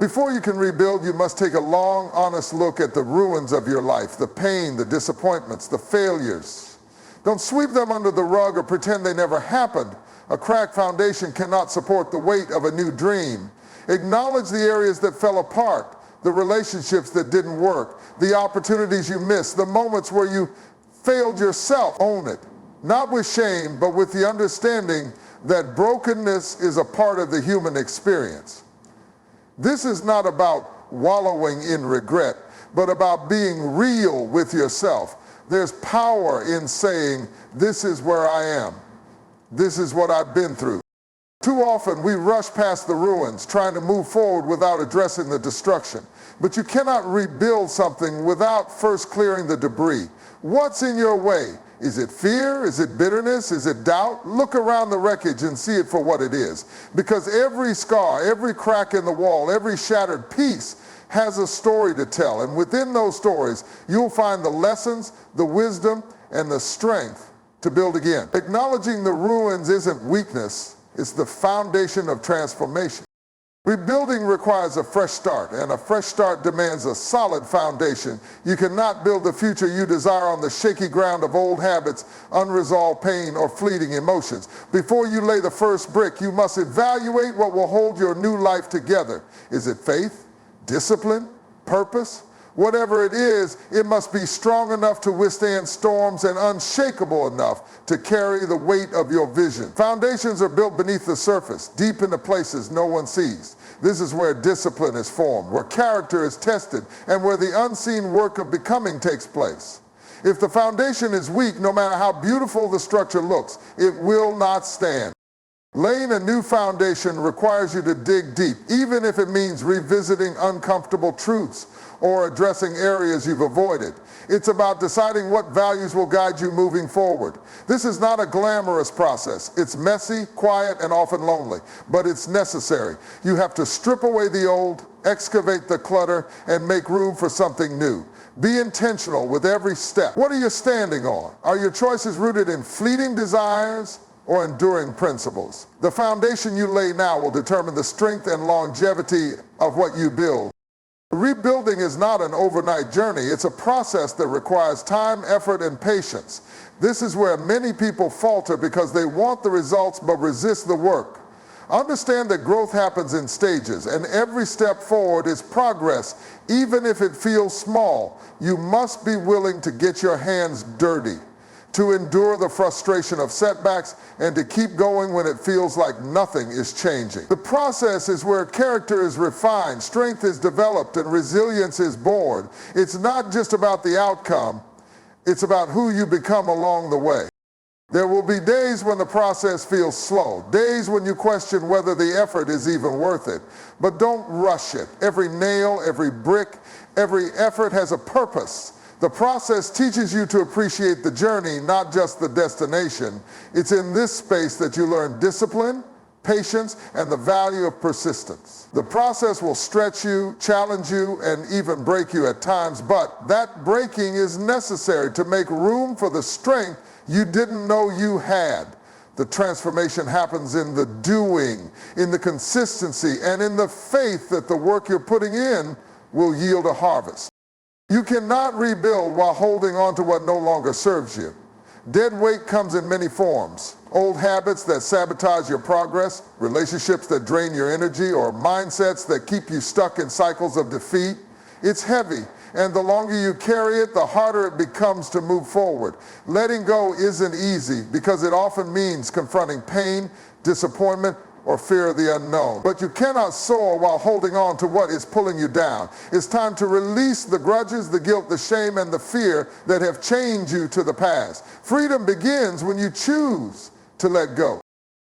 Before you can rebuild, you must take a long, honest look at the ruins of your life, the pain, the disappointments, the failures. Don't sweep them under the rug or pretend they never happened. A cracked foundation cannot support the weight of a new dream. Acknowledge the areas that fell apart, the relationships that didn't work, the opportunities you missed, the moments where you failed yourself. Own it, not with shame, but with the understanding that brokenness is a part of the human experience. This is not about wallowing in regret, but about being real with yourself. There's power in saying, this is where I am. This is what I've been through. Too often we rush past the ruins, trying to move forward without addressing the destruction. But you cannot rebuild something without first clearing the debris. What's in your way? Is it fear? Is it bitterness? Is it doubt? Look around the wreckage and see it for what it is. Because every scar, every crack in the wall, every shattered piece has a story to tell. And within those stories, you'll find the lessons, the wisdom, and the strength to build again. Acknowledging the ruins isn't weakness, it's the foundation of transformation. Rebuilding requires a fresh start, and a fresh start demands a solid foundation. You cannot build the future you desire on the shaky ground of old habits, unresolved pain, or fleeting emotions. Before you lay the first brick, you must evaluate what will hold your new life together. Is it faith, discipline, purpose? Whatever it is, it must be strong enough to withstand storms and unshakable enough to carry the weight of your vision. Foundations are built beneath the surface, deep into places no one sees. This is where discipline is formed, where character is tested, and where the unseen work of becoming takes place. If the foundation is weak, no matter how beautiful the structure looks, it will not stand. Laying a new foundation requires you to dig deep, even if it means revisiting uncomfortable truths or addressing areas you've avoided. It's about deciding what values will guide you moving forward. This is not a glamorous process. It's messy, quiet, and often lonely, but it's necessary. You have to strip away the old, excavate the clutter, and make room for something new. Be intentional with every step. What are you standing on? Are your choices rooted in fleeting desires or enduring principles? The foundation you lay now will determine the strength and longevity of what you build. Rebuilding is not an overnight journey. It's a process that requires time, effort, and patience. This is where many people falter because they want the results but resist the work. Understand that growth happens in stages, and every step forward is progress, even if it feels small. You must be willing to get your hands dirty, to endure the frustration of setbacks, and to keep going when it feels like nothing is changing. The process is where character is refined, strength is developed, and resilience is born. It's not just about the outcome, it's about who you become along the way. There will be days when the process feels slow, days when you question whether the effort is even worth it. But don't rush it. Every nail, every brick, every effort has a purpose. The process teaches you to appreciate the journey, not just the destination. It's in this space that you learn discipline, patience, and the value of persistence. The process will stretch you, challenge you, and even break you at times, but that breaking is necessary to make room for the strength you didn't know you had. The transformation happens in the doing, in the consistency, and in the faith that the work you're putting in will yield a harvest. You cannot rebuild while holding on to what no longer serves you. Dead weight comes in many forms. Old habits that sabotage your progress, relationships that drain your energy, or mindsets that keep you stuck in cycles of defeat. It's heavy, and the longer you carry it, the harder it becomes to move forward. Letting go isn't easy because it often means confronting pain, disappointment, or fear of the unknown. But you cannot soar while holding on to what is pulling you down. It's time to release the grudges, the guilt, the shame, and the fear that have chained you to the past. Freedom begins when you choose to let go.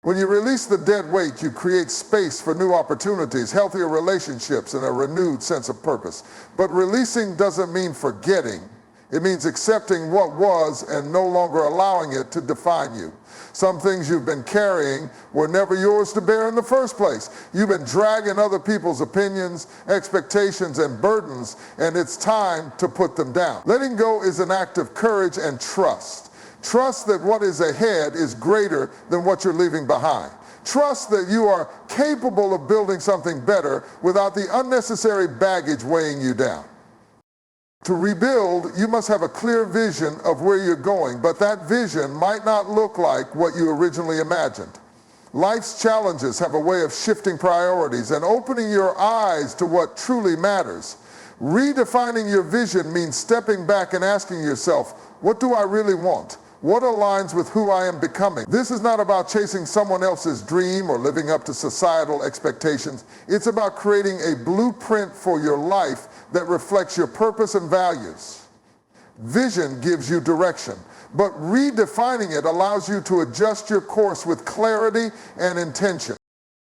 When you release the dead weight, you create space for new opportunities, healthier relationships, and a renewed sense of purpose. But releasing doesn't mean forgetting. It means accepting what was and no longer allowing it to define you. Some things you've been carrying were never yours to bear in the first place. You've been dragging other people's opinions, expectations, and burdens, and it's time to put them down. Letting go is an act of courage and trust. Trust that what is ahead is greater than what you're leaving behind. Trust that you are capable of building something better without the unnecessary baggage weighing you down. To rebuild, you must have a clear vision of where you're going, but that vision might not look like what you originally imagined. Life's challenges have a way of shifting priorities and opening your eyes to what truly matters. Redefining your vision means stepping back and asking yourself, what do I really want? What aligns with who I am becoming? This is not about chasing someone else's dream or living up to societal expectations. It's about creating a blueprint for your life that reflects your purpose and values. Vision gives you direction, but redefining it allows you to adjust your course with clarity and intention.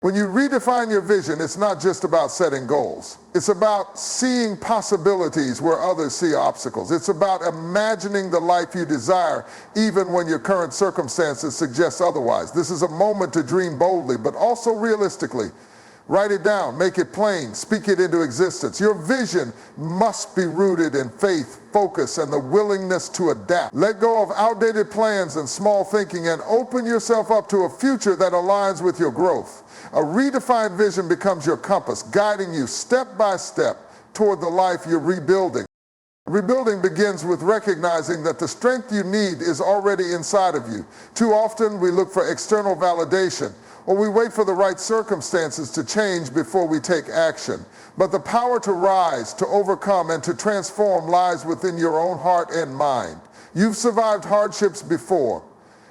When you redefine your vision, it's not just about setting goals. It's about seeing possibilities where others see obstacles. It's about imagining the life you desire, even when your current circumstances suggest otherwise. This is a moment to dream boldly, but also realistically. Write it down, make it plain, speak it into existence. Your vision must be rooted in faith, focus, and the willingness to adapt. Let go of outdated plans and small thinking and open yourself up to a future that aligns with your growth. A redefined vision becomes your compass, guiding you step by step toward the life you're rebuilding. Rebuilding begins with recognizing that the strength you need is already inside of you. Too often we look for external validation, or we wait for the right circumstances to change before we take action. But the power to rise, to overcome, and to transform lies within your own heart and mind. You've survived hardships before,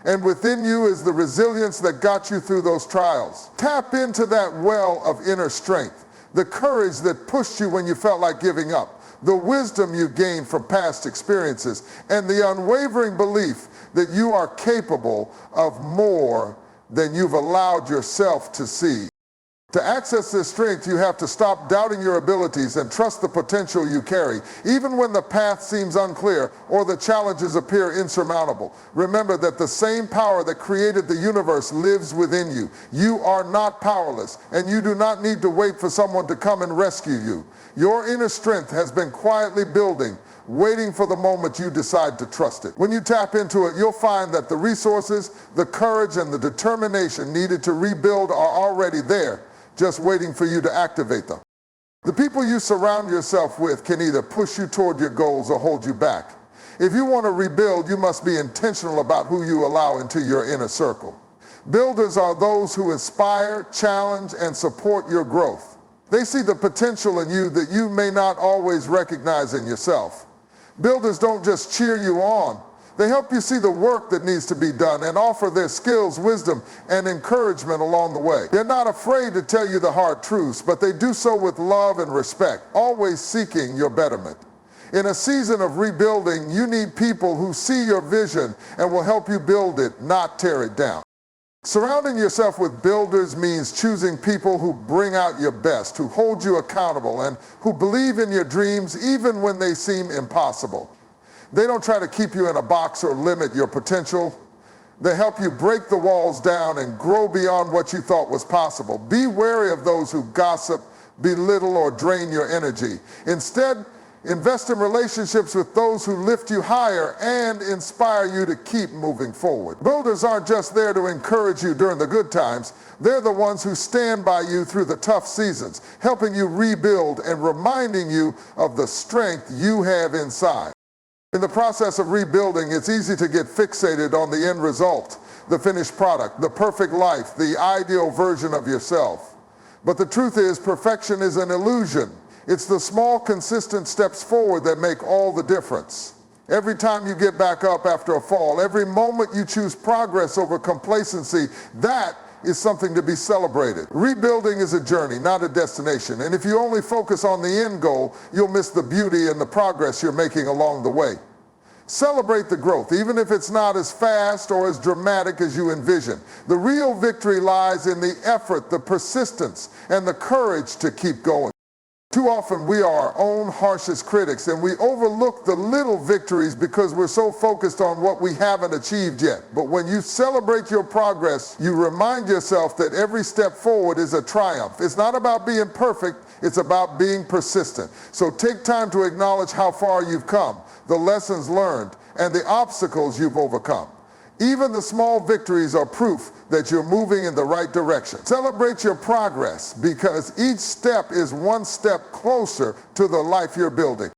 and within you is the resilience that got you through those trials. Tap into that well of inner strength, the courage that pushed you when you felt like giving up, the wisdom you gained from past experiences, and the unwavering belief that you are capable of more than you've allowed yourself to see. To access this strength, you have to stop doubting your abilities and trust the potential you carry, even when the path seems unclear or the challenges appear insurmountable. Remember that the same power that created the universe lives within you. You are not powerless, and you do not need to wait for someone to come and rescue you. Your inner strength has been quietly building, waiting for the moment you decide to trust it. When you tap into it, you'll find that the resources, the courage, and the determination needed to rebuild are already there, just waiting for you to activate them. The people you surround yourself with can either push you toward your goals or hold you back. If you want to rebuild, you must be intentional about who you allow into your inner circle. Builders are those who inspire, challenge, and support your growth. They see the potential in you that you may not always recognize in yourself. Builders don't just cheer you on. They help you see the work that needs to be done and offer their skills, wisdom, and encouragement along the way. They're not afraid to tell you the hard truths, but they do so with love and respect, always seeking your betterment. In a season of rebuilding, you need people who see your vision and will help you build it, not tear it down. Surrounding yourself with builders means choosing people who bring out your best, who hold you accountable, and who believe in your dreams even when they seem impossible. They don't try to keep you in a box or limit your potential. They help you break the walls down and grow beyond what you thought was possible. Be wary of those who gossip, belittle, or drain your energy. Instead, invest in relationships with those who lift you higher and inspire you to keep moving forward. Builders aren't just there to encourage you during the good times. They're the ones who stand by you through the tough seasons, helping you rebuild and reminding you of the strength you have inside. In the process of rebuilding, it's easy to get fixated on the end result, the finished product, the perfect life, the ideal version of yourself. But the truth is, perfection is an illusion. It's the small, consistent steps forward that make all the difference. Every time you get back up after a fall, every moment you choose progress over complacency, that is something to be celebrated. Rebuilding is a journey, not a destination. And if you only focus on the end goal, you'll miss the beauty and the progress you're making along the way. Celebrate the growth, even if it's not as fast or as dramatic as you envision. The real victory lies in the effort, the persistence, and the courage to keep going. Too often we are our own harshest critics, and we overlook the little victories because we're so focused on what we haven't achieved yet. But when you celebrate your progress, you remind yourself that every step forward is a triumph. It's not about being perfect, it's about being persistent. So take time to acknowledge how far you've come, the lessons learned, and the obstacles you've overcome. Even the small victories are proof that you're moving in the right direction. Celebrate your progress because each step is one step closer to the life you're building.